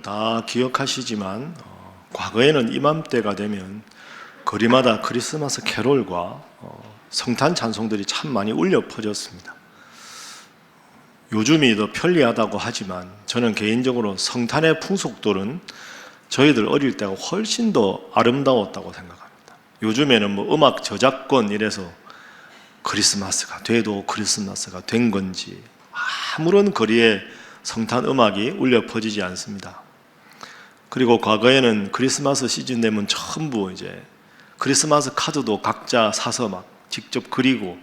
여러분들 다 기억하시지만 과거에는 이맘때가 되면 거리마다 크리스마스 캐롤과 성탄 찬송들이 참 많이 울려 퍼졌습니다. 요즘이 더 편리하다고 하지만 저는 개인적으로 성탄의 풍속들은 저희들 어릴 때가 훨씬 더 아름다웠다고 생각합니다. 요즘에는 뭐 음악 저작권 이래서 크리스마스가 돼도 크리스마스가 된 건지 아무런 거리에 성탄 음악이 울려 퍼지지 않습니다. 그리고 과거에는 크리스마스 시즌 되면 전부 이제 크리스마스 카드도 각자 사서 막 직접 그리고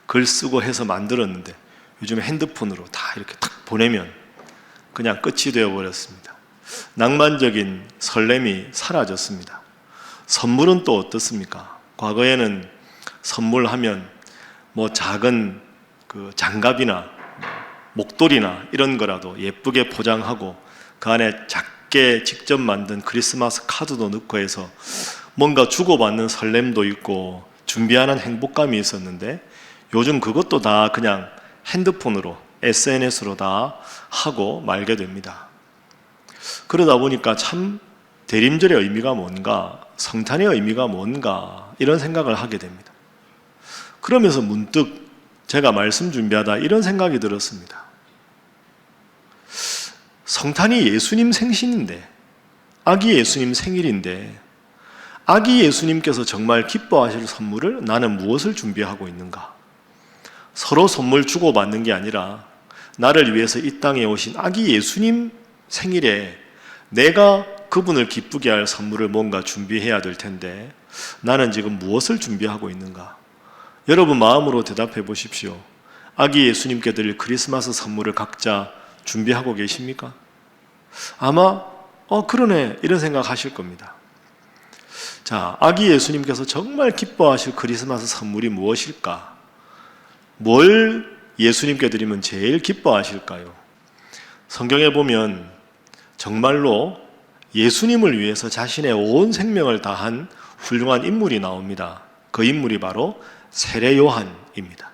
글 쓰고 해서 만들었는데 요즘 핸드폰으로 다 이렇게 탁 보내면 그냥 끝이 되어 버렸습니다. 낭만적인 설렘이 사라졌습니다. 선물은 또 어떻습니까? 과거에는 선물하면 뭐 작은 그 장갑이나 목도리나 이런 거라도 예쁘게 포장하고 그 안에 작게 직접 만든 크리스마스 카드도 넣고 해서 뭔가 주고받는 설렘도 있고 준비하는 행복감이 있었는데 요즘 그것도 다 그냥 핸드폰으로 SNS로 다 하고 말게 됩니다. 그러다 보니까 참 대림절의 의미가 뭔가, 성탄의 의미가 뭔가 이런 생각을 하게 됩니다. 그러면서 문득 제가 말씀 준비하다 이런 생각이 들었습니다. 성탄이 예수님 생신인데, 아기 예수님 생일인데 아기 예수님께서 정말 기뻐하실 선물을 나는 무엇을 준비하고 있는가? 서로 선물 주고받는 게 아니라 나를 위해서 이 땅에 오신 아기 예수님 생일에 내가 그분을 기쁘게 할 선물을 뭔가 준비해야 될 텐데 나는 지금 무엇을 준비하고 있는가? 여러분 마음으로 대답해 보십시오. 아기 예수님께 드릴 크리스마스 선물을 각자 준비하고 계십니까? 아마 그러네 이런 생각 하실 겁니다. 자, 아기 예수님께서 정말 기뻐하실 크리스마스 선물이 무엇일까? 뭘 예수님께 드리면 제일 기뻐하실까요? 성경에 보면 정말로 예수님을 위해서 자신의 온 생명을 다한 훌륭한 인물이 나옵니다. 그 인물이 바로 세례 요한입니다.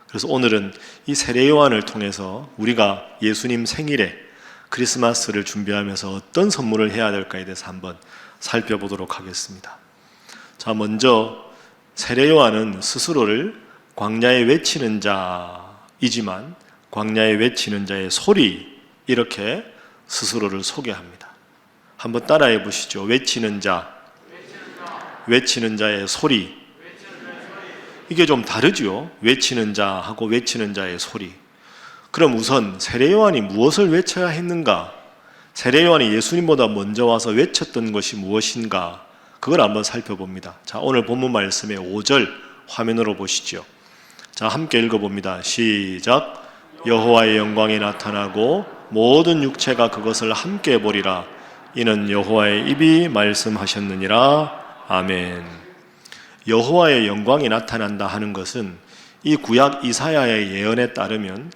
그래서 오늘은 이 세례 요한을 통해서 우리가 예수님 생일에 크리스마스를 준비하면서 어떤 선물을 해야 될까에 대해서 한번 살펴보도록 하겠습니다. 자, 먼저 세례 요한은 스스로를 광야에 외치는 자이지만 광야에 외치는 자의 소리 이렇게 스스로를 소개합니다. 한번 따라해 보시죠. 외치는 자, 외치는 자의 소리. 이게 좀 다르죠. 외치는 자하고 외치는 자의 소리. 그럼 우선 세례 요한이 무엇을 외쳐야 했는가? 세례 요한이 예수님보다 먼저 와서 외쳤던 것이 무엇인가? 그걸 한번 살펴봅니다. 자, 오늘 본문 말씀의 5절 화면으로 보시죠. 자, 함께 읽어봅니다. 시작. 여호와의 영광이 나타나고 모든 육체가 그것을 함께 보리라. 이는 여호와의 입이 말씀하셨느니라. 아멘. 여호와의 영광이 나타난다 하는 것은 이 구약 이사야의 예언에 따르면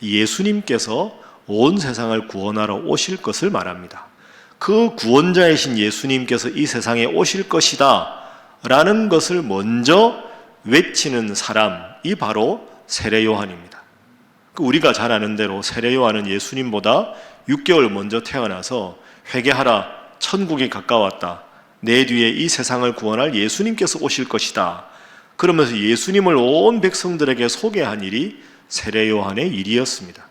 예수님께서 온 세상을 구원하러 오실 것을 말합니다. 그 구원자이신 예수님께서 이 세상에 오실 것이다 라는 것을 먼저 외치는 사람이 바로 세례 요한입니다. 우리가 잘 아는 대로 세례 요한은 예수님보다 6개월 먼저 태어나서 회개하라, 천국이 가까웠다, 내 뒤에 이 세상을 구원할 예수님께서 오실 것이다 그러면서 예수님을 온 백성들에게 소개한 일이 세례 요한의 일이었습니다.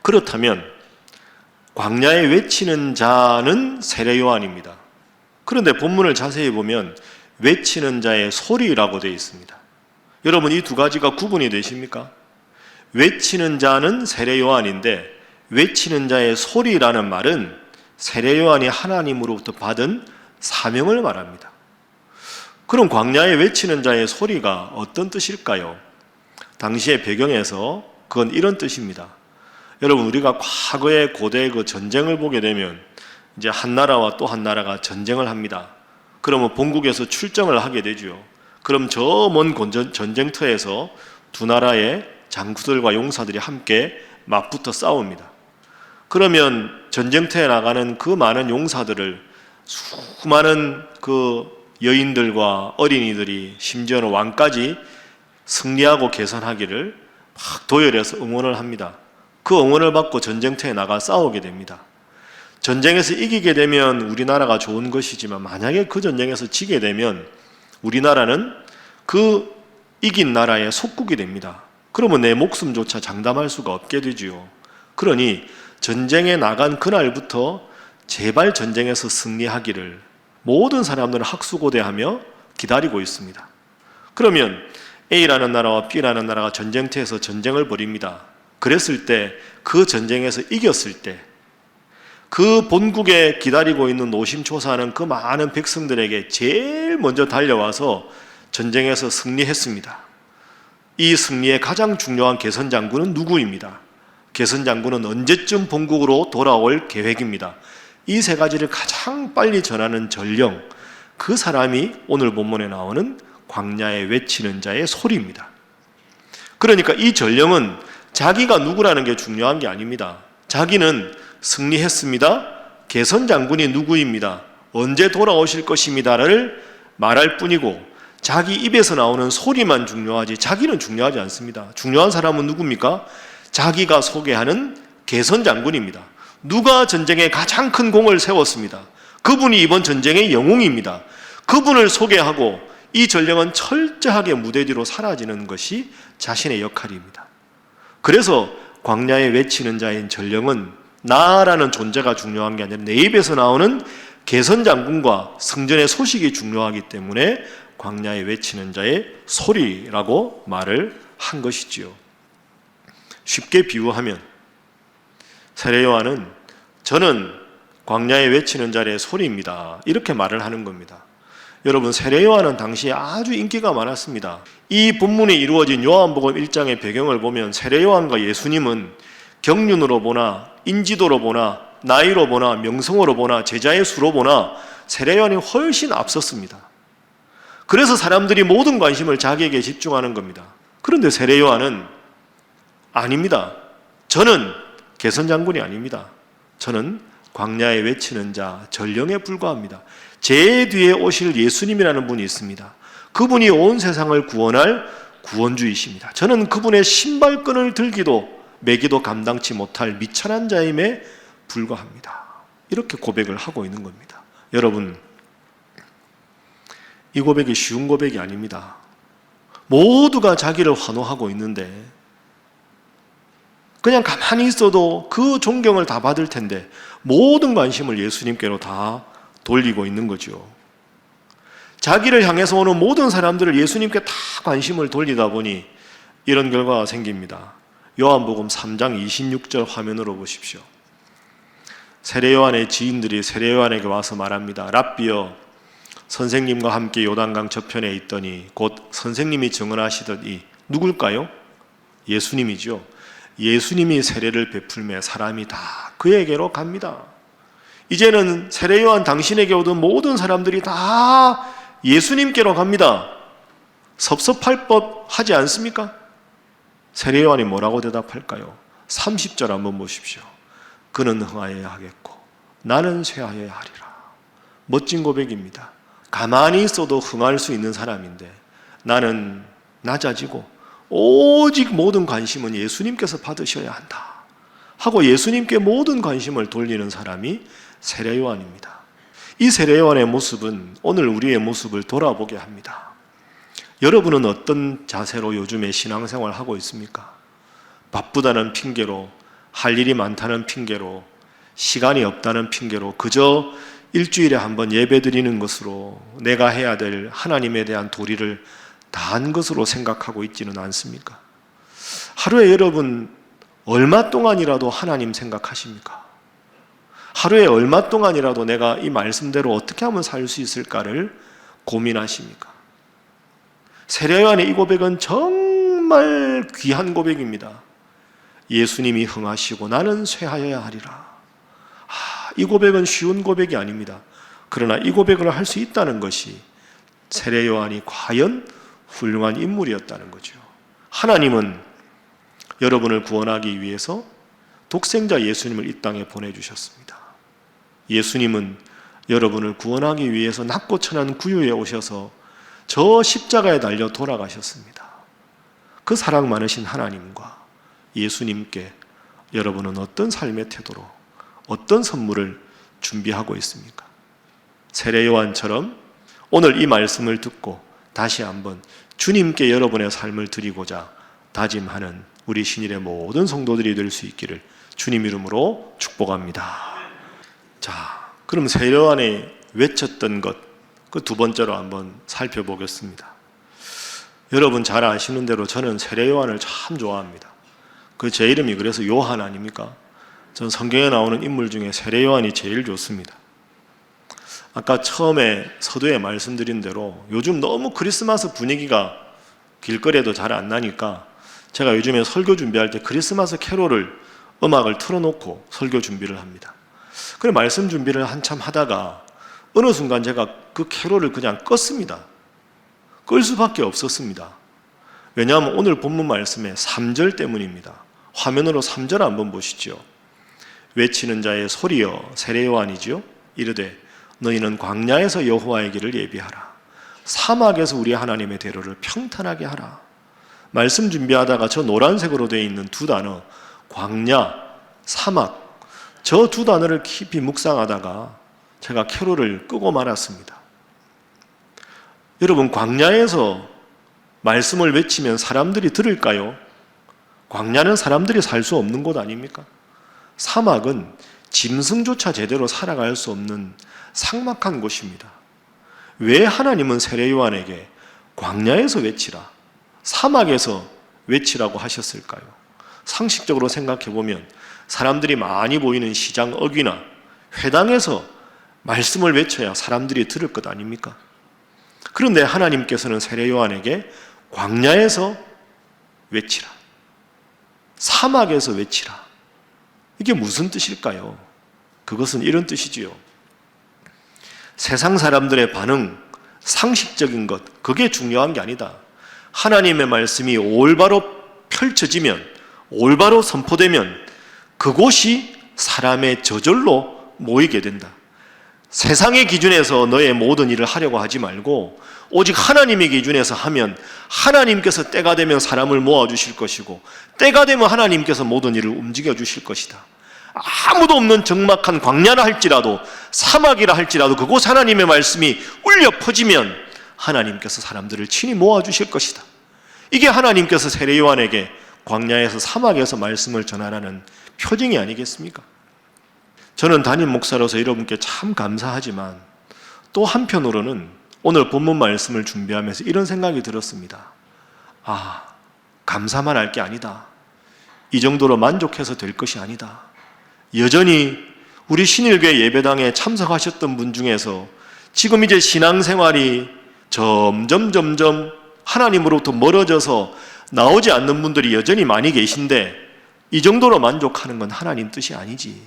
그렇다면 광야에 외치는 자는 세례 요한입니다. 그런데 본문을 자세히 보면 외치는 자의 소리라고 되어 있습니다. 여러분 이 두 가지가 구분이 되십니까? 외치는 자는 세례 요한인데 외치는 자의 소리라는 말은 세례 요한이 하나님으로부터 받은 사명을 말합니다. 그럼 광야에 외치는 자의 소리가 어떤 뜻일까요? 당시의 배경에서 그건 이런 뜻입니다. 여러분 우리가 과거의 고대 그 전쟁을 보게 되면 이제 한 나라와 또 한 나라가 전쟁을 합니다. 그러면 본국에서 출정을 하게 되죠. 그럼 저 먼 전쟁터에서 두 나라의 장수들과 용사들이 함께 맞붙어 싸웁니다. 그러면 전쟁터에 나가는 그 많은 용사들을 수많은 그 여인들과 어린이들이 심지어는 왕까지 승리하고 개선하기를 막 도열해서 응원을 합니다. 그 응원을 받고 전쟁터에 나가 싸우게 됩니다. 전쟁에서 이기게 되면 우리나라가 좋은 것이지만 만약에 그 전쟁에서 지게 되면 우리나라는 그 이긴 나라의 속국이 됩니다. 그러면 내 목숨조차 장담할 수가 없게 되지요. 그러니 전쟁에 나간 그날부터 제발 전쟁에서 승리하기를 모든 사람들은 학수고대하며 기다리고 있습니다. 그러면 A라는 나라와 B라는 나라가 전쟁터에서 전쟁을 벌입니다. 그랬을 때 그 전쟁에서 이겼을 때 그 본국에 기다리고 있는 노심초사하는 그 많은 백성들에게 제일 먼저 달려와서 전쟁에서 승리했습니다. 이 승리의 가장 중요한 개선장군은 누구입니다. 개선장군은 언제쯤 본국으로 돌아올 계획입니다. 이 세 가지를 가장 빨리 전하는 전령, 그 사람이 오늘 본문에 나오는 광야에 외치는 자의 소리입니다. 그러니까 이 전령은 자기가 누구라는 게 중요한 게 아닙니다. 자기는 승리했습니다. 개선장군이 누구입니다. 언제 돌아오실 것입니다를 말할 뿐이고 자기 입에서 나오는 소리만 중요하지 자기는 중요하지 않습니다. 중요한 사람은 누굽니까? 자기가 소개하는 개선장군입니다. 누가 전쟁에 가장 큰 공을 세웠습니다. 그분이 이번 전쟁의 영웅입니다. 그분을 소개하고 이 전령은 철저하게 무대 뒤로 사라지는 것이 자신의 역할입니다. 그래서 광야에 외치는 자인 전령은 나라는 존재가 중요한 게 아니라 내 입에서 나오는 개선장군과 승전의 소식이 중요하기 때문에 광야에 외치는 자의 소리라고 말을 한 것이지요. 쉽게 비유하면 세례 요한은 저는 광야에 외치는 자의 소리입니다. 이렇게 말을 하는 겁니다. 여러분, 세례 요한은 당시에 아주 인기가 많았습니다. 이 본문이 이루어진 요한복음 1장의 배경을 보면 세례 요한과 예수님은 경륜으로 보나 인지도로 보나 나이로 보나 명성으로 보나 제자의 수로 보나 세례 요한이 훨씬 앞섰습니다. 그래서 사람들이 모든 관심을 자기에게 집중하는 겁니다. 그런데 세례 요한은 아닙니다. 저는 개선장군이 아닙니다. 저는 광야에 외치는 자, 전령에 불과합니다. 제 뒤에 오실 예수님이라는 분이 있습니다. 그분이 온 세상을 구원할 구원주이십니다. 저는 그분의 신발끈을 들기도 매기도 감당치 못할 미천한 자임에 불과합니다. 이렇게 고백을 하고 있는 겁니다. 여러분, 이 고백이 쉬운 고백이 아닙니다. 모두가 자기를 환호하고 있는데 그냥 가만히 있어도 그 존경을 다 받을 텐데 모든 관심을 예수님께로 다 돌리고 있는 거죠. 자기를 향해서 오는 모든 사람들을 예수님께 다 관심을 돌리다 보니 이런 결과가 생깁니다. 요한복음 3장 26절 화면으로 보십시오. 세례 요한의 지인들이 세례 요한에게 와서 말합니다. 랍비여, 선생님과 함께 요단강 저편에 있더니 곧 선생님이 증언하시더니 누굴까요? 예수님이죠. 예수님이 세례를 베풀매 사람이 다 그에게로 갑니다. 이제는 세례 요한 당신에게 오던 모든 사람들이 다 예수님께로 갑니다. 섭섭할 법 하지 않습니까? 세례 요한이 뭐라고 대답할까요? 30절 한번 보십시오. 그는 흥하여야 하겠고 나는 쇠하여야 하리라. 멋진 고백입니다. 가만히 있어도 흥할 수 있는 사람인데 나는 낮아지고 오직 모든 관심은 예수님께서 받으셔야 한다 하고 예수님께 모든 관심을 돌리는 사람이 세례 요한입니다. 이 세례 요한의 모습은 오늘 우리의 모습을 돌아보게 합니다. 여러분은 어떤 자세로 요즘에 신앙생활을 하고 있습니까? 바쁘다는 핑계로, 할 일이 많다는 핑계로, 시간이 없다는 핑계로 그저 일주일에 한 번 예배드리는 것으로 내가 해야 될 하나님에 대한 도리를 다한 것으로 생각하고 있지는 않습니까? 하루에 여러분 얼마 동안이라도 하나님 생각하십니까? 하루에 얼마 동안이라도 내가 이 말씀대로 어떻게 하면 살 수 있을까를 고민하십니까? 세례 요한의 이 고백은 정말 귀한 고백입니다. 예수님이 흥하시고 나는 쇠하여야 하리라. 이 고백은 쉬운 고백이 아닙니다. 그러나 이 고백을 할 수 있다는 것이 세례 요한이 과연 훌륭한 인물이었다는 거죠. 하나님은 여러분을 구원하기 위해서 독생자 예수님을 이 땅에 보내주셨습니다. 예수님은 여러분을 구원하기 위해서 낮고 천한 구유에 오셔서 저 십자가에 달려 돌아가셨습니다. 그 사랑 많으신 하나님과 예수님께 여러분은 어떤 삶의 태도로 어떤 선물을 준비하고 있습니까? 세례 요한처럼 오늘 이 말씀을 듣고 다시 한번 주님께 여러분의 삶을 드리고자 다짐하는 우리 신일의 모든 성도들이 될 수 있기를 주님 이름으로 축복합니다. 자, 그럼 세례 요한이 외쳤던 것, 그 두 번째로 한번 살펴보겠습니다. 여러분 잘 아시는 대로 저는 세례 요한을 참 좋아합니다. 그 제 이름이 그래서 요한 아닙니까? 전 성경에 나오는 인물 중에 세례 요한이 제일 좋습니다. 아까 처음에 서두에 말씀드린 대로 요즘 너무 크리스마스 분위기가 길거리에도 잘 안 나니까 제가 요즘에 설교 준비할 때 크리스마스 캐롤을 음악을 틀어놓고 설교 준비를 합니다. 그래 말씀 준비를 한참 하다가 어느 순간 제가 그 캐롤을 그냥 껐습니다. 끌 수밖에 없었습니다. 왜냐하면 오늘 본문 말씀의 3절 때문입니다. 화면으로 3절 한번 보시죠. 외치는 자의 소리여 세례 요한이죠. 이르되 너희는 광야에서 여호와의 길을 예비하라. 사막에서 우리 하나님의 대로를 평탄하게 하라. 말씀 준비하다가 저 노란색으로 되어 있는 두 단어 광야, 사막, 저 두 단어를 깊이 묵상하다가 제가 캐롤을 끄고 말았습니다. 여러분 광야에서 말씀을 외치면 사람들이 들을까요? 광야는 사람들이 살 수 없는 곳 아닙니까? 사막은 짐승조차 제대로 살아갈 수 없는 삭막한 곳입니다. 왜 하나님은 세례 요한에게 광야에서 외치라, 사막에서 외치라고 하셨을까요? 상식적으로 생각해 보면 사람들이 많이 보이는 시장 어귀나 회당에서 말씀을 외쳐야 사람들이 들을 것 아닙니까? 그런데 하나님께서는 세례 요한에게 광야에서 외치라, 사막에서 외치라. 이게 무슨 뜻일까요? 그것은 이런 뜻이지요. 세상 사람들의 반응, 상식적인 것, 그게 중요한 게 아니다. 하나님의 말씀이 올바로 펼쳐지면, 올바로 선포되면 그곳이 사람의 저절로 모이게 된다. 세상의 기준에서 너의 모든 일을 하려고 하지 말고 오직 하나님의 기준에서 하면 하나님께서 때가 되면 사람을 모아주실 것이고 때가 되면 하나님께서 모든 일을 움직여 주실 것이다. 아무도 없는 적막한 광야라 할지라도 사막이라 할지라도 그곳 하나님의 말씀이 울려 퍼지면 하나님께서 사람들을 친히 모아주실 것이다. 이게 하나님께서 세례 요한에게 광야에서 사막에서 말씀을 전하라는 표징이 아니겠습니까? 저는 담임 목사로서 여러분께 참 감사하지만 또 한편으로는 오늘 본문 말씀을 준비하면서 이런 생각이 들었습니다. 아, 감사만 할 게 아니다. 이 정도로 만족해서 될 것이 아니다. 여전히 우리 신일교회 예배당에 참석하셨던 분 중에서 지금 이제 신앙생활이 점점 하나님으로부터 멀어져서 나오지 않는 분들이 여전히 많이 계신데 이 정도로 만족하는 건 하나님 뜻이 아니지.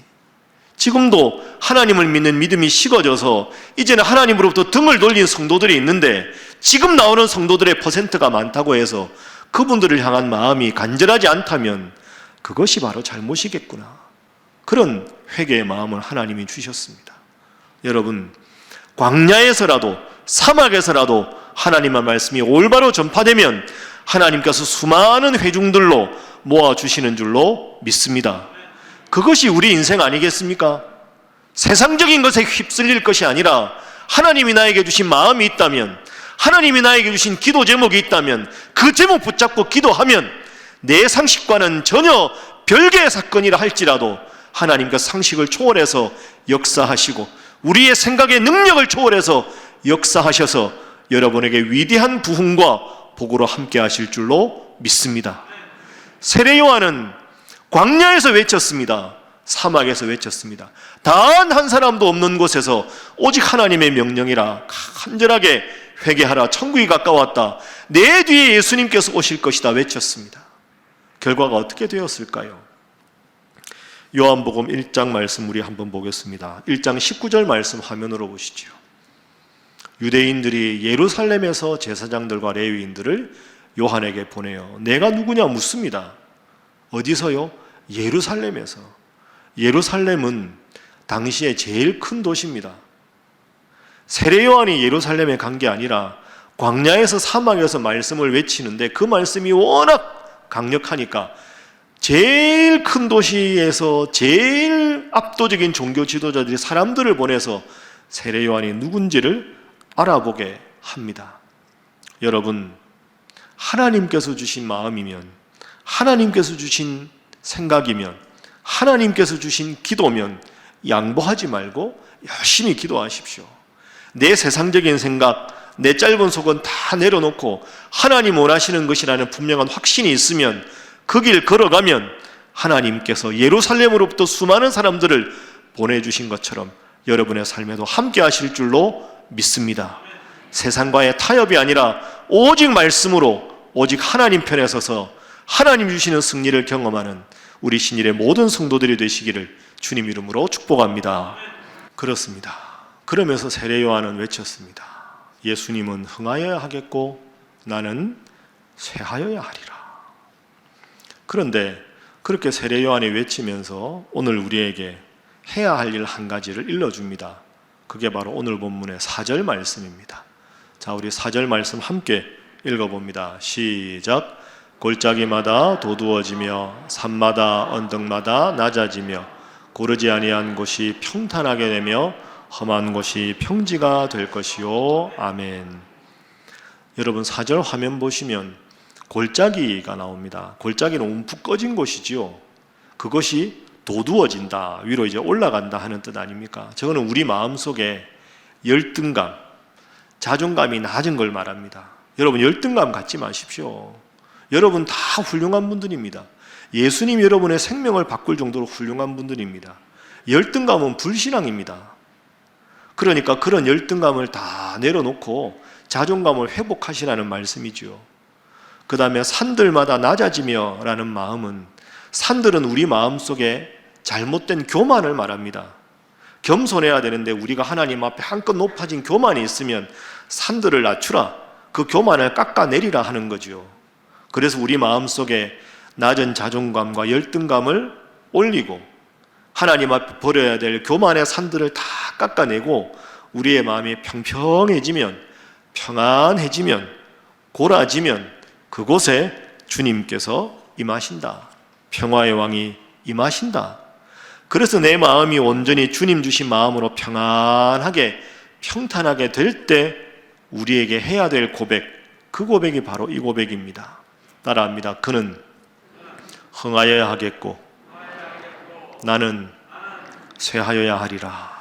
지금도 하나님을 믿는 믿음이 식어져서 이제는 하나님으로부터 등을 돌린 성도들이 있는데 지금 나오는 성도들의 퍼센트가 많다고 해서 그분들을 향한 마음이 간절하지 않다면 그것이 바로 잘못이겠구나. 그런 회개의 마음을 하나님이 주셨습니다. 여러분, 광야에서라도 사막에서라도 하나님의 말씀이 올바로 전파되면 하나님께서 수많은 회중들로 모아주시는 줄로 믿습니다. 그것이 우리 인생 아니겠습니까? 세상적인 것에 휩쓸릴 것이 아니라 하나님이 나에게 주신 마음이 있다면, 하나님이 나에게 주신 기도 제목이 있다면 그 제목 붙잡고 기도하면 내 상식과는 전혀 별개의 사건이라 할지라도 하나님께서 상식을 초월해서 역사하시고 우리의 생각의 능력을 초월해서 역사하셔서 여러분에게 위대한 부흥과 복으로 함께 하실 줄로 믿습니다. 세례 요한은 광야에서 외쳤습니다. 사막에서 외쳤습니다. 단 한 사람도 없는 곳에서 오직 하나님의 명령이라 간절하게 회개하라. 천국이 가까웠다. 내 뒤에 예수님께서 오실 것이다 외쳤습니다. 결과가 어떻게 되었을까요? 요한복음 1장 말씀 우리 한번 보겠습니다. 1장 19절 말씀 화면으로 보시죠. 유대인들이 예루살렘에서 제사장들과 레위인들을 요한에게 보내요. 내가 누구냐 묻습니다. 어디서요? 예루살렘에서. 예루살렘은 당시에 제일 큰 도시입니다. 세례 요한이 예루살렘에 간 게 아니라 광야에서 사막에서 말씀을 외치는데 그 말씀이 워낙 강력하니까 제일 큰 도시에서 제일 압도적인 종교 지도자들이 사람들을 보내서 세례 요한이 누군지를 알아보게 합니다. 여러분, 하나님께서 주신 마음이면, 하나님께서 주신 생각이면, 하나님께서 주신 기도면 양보하지 말고 열심히 기도하십시오. 내 세상적인 생각, 내 짧은 속은 다 내려놓고 하나님 원하시는 것이라는 분명한 확신이 있으면 그 길 걸어가면 하나님께서 예루살렘으로부터 수많은 사람들을 보내주신 것처럼 여러분의 삶에도 함께 하실 줄로 믿습니다. 세상과의 타협이 아니라 오직 말씀으로, 오직 하나님 편에 서서 하나님 주시는 승리를 경험하는 우리 신일의 모든 성도들이 되시기를 주님 이름으로 축복합니다. 그렇습니다. 그러면서 세례 요한은 외쳤습니다. 예수님은 흥하여야 하겠고 나는 쇠하여야 하리라. 그런데 그렇게 세례 요한이 외치면서 오늘 우리에게 해야 할 일 한 가지를 일러줍니다. 그게 바로 오늘 본문의 4절 말씀입니다. 자, 우리 4절 말씀 함께 읽어봅니다. 시작. 골짜기마다 도두어지며 산마다 언덕마다 낮아지며 고르지 아니한 곳이 평탄하게 되며 험한 곳이 평지가 될 것이요. 아멘. 여러분, 4절 화면 보시면 골짜기가 나옵니다. 골짜기는 움푹 꺼진 곳이지요. 그것이 도두어진다, 위로 이제 올라간다 하는 뜻 아닙니까? 저거는 우리 마음속에 열등감, 자존감이 낮은 걸 말합니다. 여러분, 열등감 갖지 마십시오. 여러분 다 훌륭한 분들입니다. 예수님 여러분의 생명을 바꿀 정도로 훌륭한 분들입니다. 열등감은 불신앙입니다. 그러니까 그런 열등감을 다 내려놓고 자존감을 회복하시라는 말씀이죠. 그 다음에 산들마다 낮아지며 라는 마음은, 산들은 우리 마음속에 잘못된 교만을 말합니다. 겸손해야 되는데 우리가 하나님 앞에 한껏 높아진 교만이 있으면 산들을 낮추라, 그 교만을 깎아내리라 하는 거죠. 그래서 우리 마음속에 낮은 자존감과 열등감을 올리고 하나님 앞에 버려야 될 교만의 산들을 다 깎아내고 우리의 마음이 평평해지면, 평안해지면, 고라지면 그곳에 주님께서 임하신다. 평화의 왕이 임하신다. 그래서 내 마음이 온전히 주님 주신 마음으로 평안하게, 평탄하게 될 때 우리에게 해야 될 고백, 그 고백이 바로 이 고백입니다. 따라합니다. 그는 흥하여야 하겠고 나는 쇠하여야 하리라.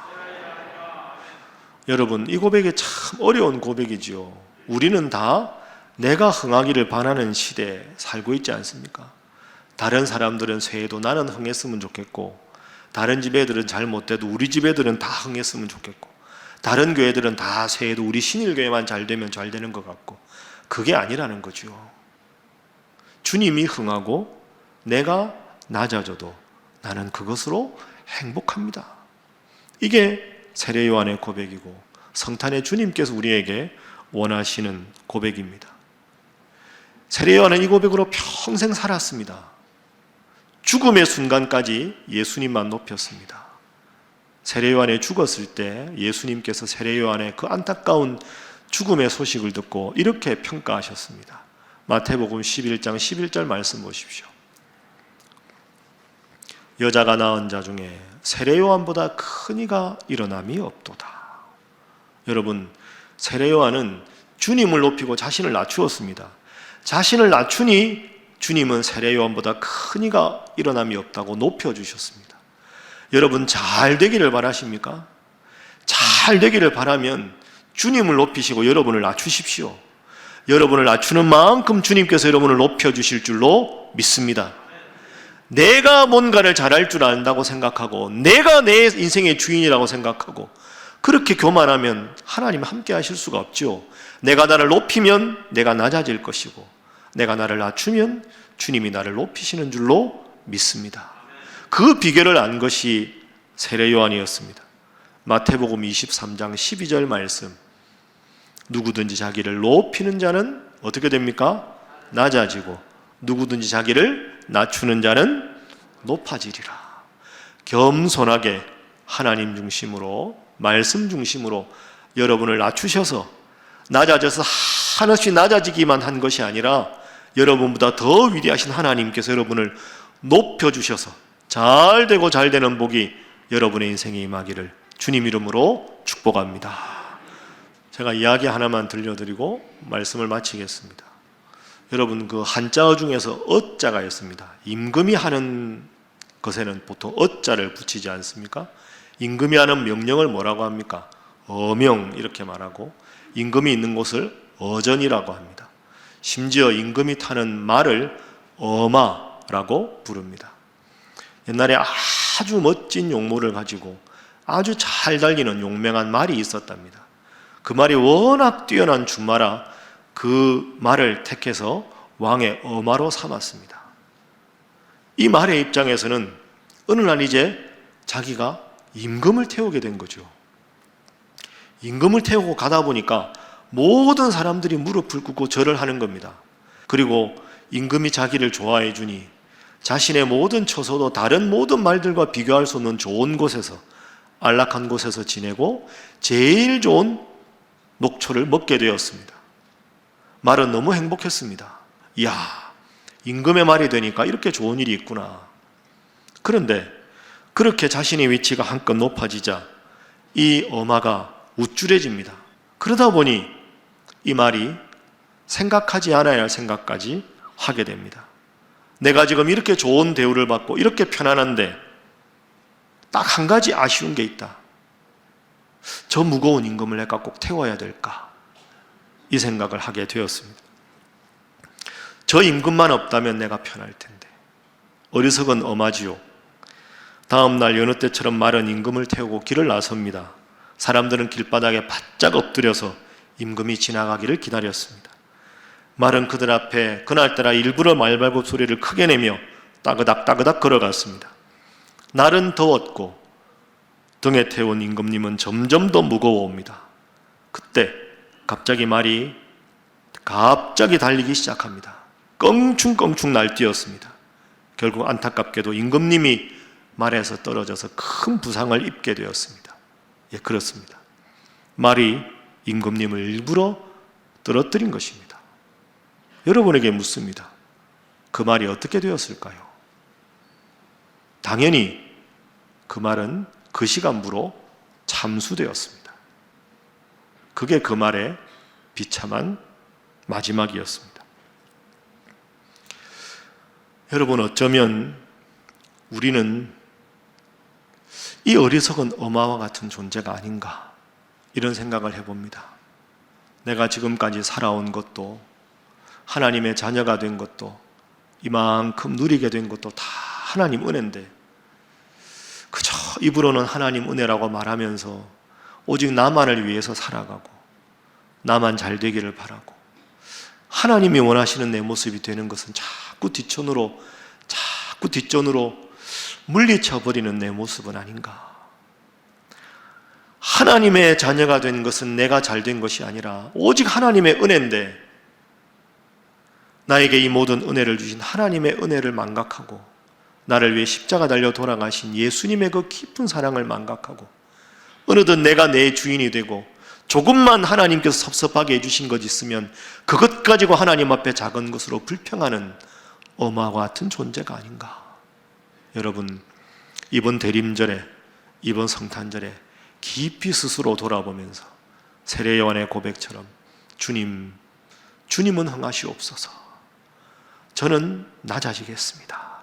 여러분, 이 고백이 참 어려운 고백이지요. 우리는 다 내가 흥하기를 바라는 시대에 살고 있지 않습니까? 다른 사람들은 쇠해도 나는 흥했으면 좋겠고, 다른 집 애들은 잘못돼도 우리 집 애들은 다 흥했으면 좋겠고, 다른 교회들은 다 쇠해도 우리 신일교회만 잘 되면 잘 되는 것 같고, 그게 아니라는 거죠. 주님이 흥하고 내가 낮아져도 나는 그것으로 행복합니다. 이게 세례 요한의 고백이고 성탄의 주님께서 우리에게 원하시는 고백입니다. 세례 요한은 이 고백으로 평생 살았습니다. 죽음의 순간까지 예수님만 높였습니다. 세례 요한이 죽었을 때 예수님께서 세례 요한의 그 안타까운 죽음의 소식을 듣고 이렇게 평가하셨습니다. 마태복음 11장 11절 말씀 보십시오. 여자가 낳은 자 중에 세례 요한보다 큰 이가 일어남이 없도다. 여러분, 세례 요한은 주님을 높이고 자신을 낮추었습니다. 자신을 낮추니 주님은 세례 요한보다 큰 이가 일어남이 없다고 높여주셨습니다. 여러분, 잘 되기를 바라십니까? 잘 되기를 바라면 주님을 높이시고 여러분을 낮추십시오. 여러분을 낮추는 만큼 주님께서 여러분을 높여주실 줄로 믿습니다. 내가 뭔가를 잘할 줄 안다고 생각하고 내가 내 인생의 주인이라고 생각하고 그렇게 교만하면 하나님 함께 하실 수가 없죠. 내가 나를 높이면 내가 낮아질 것이고 내가 나를 낮추면 주님이 나를 높이시는 줄로 믿습니다. 그 비결을 안 것이 세례 요한이었습니다. 마태복음 23장 12절 말씀, 누구든지 자기를 높이는 자는 어떻게 됩니까? 낮아지고 누구든지 자기를 낮추는 자는 높아지리라. 겸손하게 하나님 중심으로, 말씀 중심으로 여러분을 낮추셔서 낮아져서 한없이 낮아지기만 한 것이 아니라 여러분보다 더 위대하신 하나님께서 여러분을 높여주셔서 잘 되고 잘 되는 복이 여러분의 인생에 임하기를 주님 이름으로 축복합니다. 제가 이야기 하나만 들려드리고 말씀을 마치겠습니다. 여러분, 그 한자어 중에서 어자가 있습니다. 임금이 하는 것에는 보통 어자를 붙이지 않습니까? 임금이 하는 명령을 뭐라고 합니까? 어명 이렇게 말하고, 임금이 있는 곳을 어전이라고 합니다. 심지어 임금이 타는 말을 어마라고 부릅니다. 옛날에 아주 멋진 용모를 가지고 아주 잘 달리는 용맹한 말이 있었답니다. 그 말이 워낙 뛰어난 주마라 그 말을 택해서 왕의 어마로 삼았습니다. 이 말의 입장에서는 어느 날 이제 자기가 임금을 태우게 된 거죠. 임금을 태우고 가다 보니까 모든 사람들이 무릎을 꿇고 절을 하는 겁니다. 그리고 임금이 자기를 좋아해 주니 자신의 모든 처소도 다른 모든 말들과 비교할 수 없는 좋은 곳에서, 안락한 곳에서 지내고 제일 좋은 녹초를 먹게 되었습니다. 말은 너무 행복했습니다. 이야, 임금의 말이 되니까 이렇게 좋은 일이 있구나. 그런데 그렇게 자신의 위치가 한껏 높아지자 이 어마가 우쭐해집니다. 그러다 보니 이 말이 생각하지 않아야 할 생각까지 하게 됩니다. 내가 지금 이렇게 좋은 대우를 받고 이렇게 편안한데 딱 한 가지 아쉬운 게 있다. 저 무거운 임금을 내가 꼭 태워야 될까? 이 생각을 하게 되었습니다. 저 임금만 없다면 내가 편할 텐데. 어리석은 어마지요. 다음 날 여느 때처럼 마른 임금을 태우고 길을 나섭니다. 사람들은 길바닥에 바짝 엎드려서 임금이 지나가기를 기다렸습니다. 말은 그들 앞에 그날따라 일부러 말발굽 소리를 크게 내며 따그닥 따그닥 걸어갔습니다. 날은 더웠고 등에 태운 임금님은 점점 더 무거워옵니다. 그때 갑자기 말이 갑자기 달리기 시작합니다. 껑충껑충 날뛰었습니다. 결국 안타깝게도 임금님이 말에서 떨어져서 큰 부상을 입게 되었습니다. 예, 그렇습니다. 말이 임금님을 일부러 떨어뜨린 것입니다. 여러분에게 묻습니다. 그 말이 어떻게 되었을까요? 당연히 그 말은 그 시간부로 참수되었습니다. 그게 그 말의 비참한 마지막이었습니다. 여러분, 어쩌면 우리는 이 어리석은 어마와 같은 존재가 아닌가, 이런 생각을 해봅니다. 내가 지금까지 살아온 것도, 하나님의 자녀가 된 것도, 이만큼 누리게 된 것도 다 하나님 은혜인데, 그저 입으로는 하나님 은혜라고 말하면서 오직 나만을 위해서 살아가고 나만 잘 되기를 바라고, 하나님이 원하시는 내 모습이 되는 것은 자꾸 뒷전으로 물리쳐버리는 내 모습은 아닌가. 하나님의 자녀가 된 것은 내가 잘 된 것이 아니라 오직 하나님의 은혜인데, 나에게 이 모든 은혜를 주신 하나님의 은혜를 망각하고, 나를 위해 십자가 달려 돌아가신 예수님의 그 깊은 사랑을 망각하고, 어느덧 내가 내 주인이 되고 조금만 하나님께서 섭섭하게 해주신 것 있으면 그것 가지고 하나님 앞에 작은 것으로 불평하는 어마와 같은 존재가 아닌가. 여러분, 이번 대림절에, 이번 성탄절에 깊이 스스로 돌아보면서 세례 요한의 고백처럼 주님은 흥하시옵소서, 저는 낮아지겠습니다,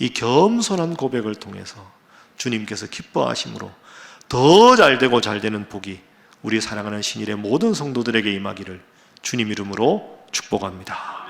이 겸손한 고백을 통해서 주님께서 기뻐하심으로 더 잘되고 잘되는 복이 우리 사랑하는 신일의 모든 성도들에게 임하기를 주님 이름으로 축복합니다.